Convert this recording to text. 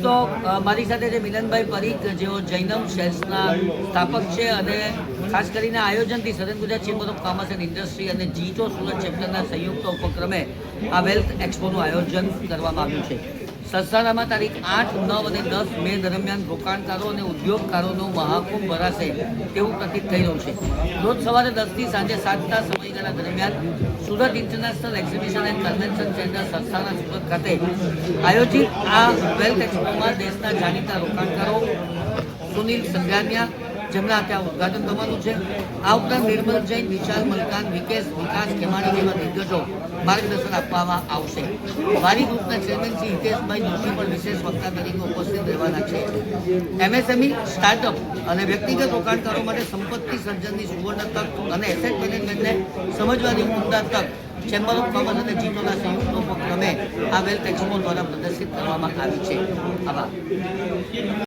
તો મારી સાથે જે મિલનભાઈ પરીખ જેઓ જૈનમ શેર્સના સ્થાપક છે અને ખાસ કરીને આયોજનથી સદન Gujarat chamber of commerce and industry અને જીટો સુરત ચેપ્ટરના સંયુક્ત ઉપક્રમે આ વેલ્થ એક્સપોનું આયોજન કરવામાં આવ્યું છે. સંસ્થાનામાં તારીખ 8, 9 અને 10 મે દરમિયાન રોકાણકારો અને ઉદ્યોગકારોનો મહાકુંભ ભરાશે તેવું પ્રતીત થઈ રહ્યું છે. રોજ સવારે 10 થી સાંજે 7ના સમયગાળા દરમિયાન Surat international exhibition and convention centre સંસ્થાના સુરત ખાતે આયોજિત આ વેલ્થ એક્સપોમાં દેશના જાણીતા રોકાણકારો સુનિલ સંઘાનિયા જેમના ત્યાં ઉદઘાટન થવાનું છે. આ ઉપરાંત નિર્મલ જૈન, વિશાલ મલકાન, વિકાસ ખેમાણી જેવા દિગ્ગજો માર્ગદર્શન આપવામાં આવશે. વારી ગ્રુપના ચેરમેન શ્રી હિતેશભાઈ જોશી પણ વિશેષ વક્તા તરીકે ઉપસ્થિત રહેવાના છે. એમએસએમઈ, સ્ટાર્ટઅપ અને વ્યક્તિગત રોકાણકારો માટે સંપત્તિ સર્જનની સુવર્ણ તક અને એસેટ મેનેજમેન્ટને સમજવાની ઉમદા તક ચેમ્બર ઓફ કોમર્સ અને જીટોના સંયુક્ત ઉપક્રમે આ વેલ્થ એક્સપો દ્વારા પ્રદર્શિત કરવામાં આવી છે. આભાર.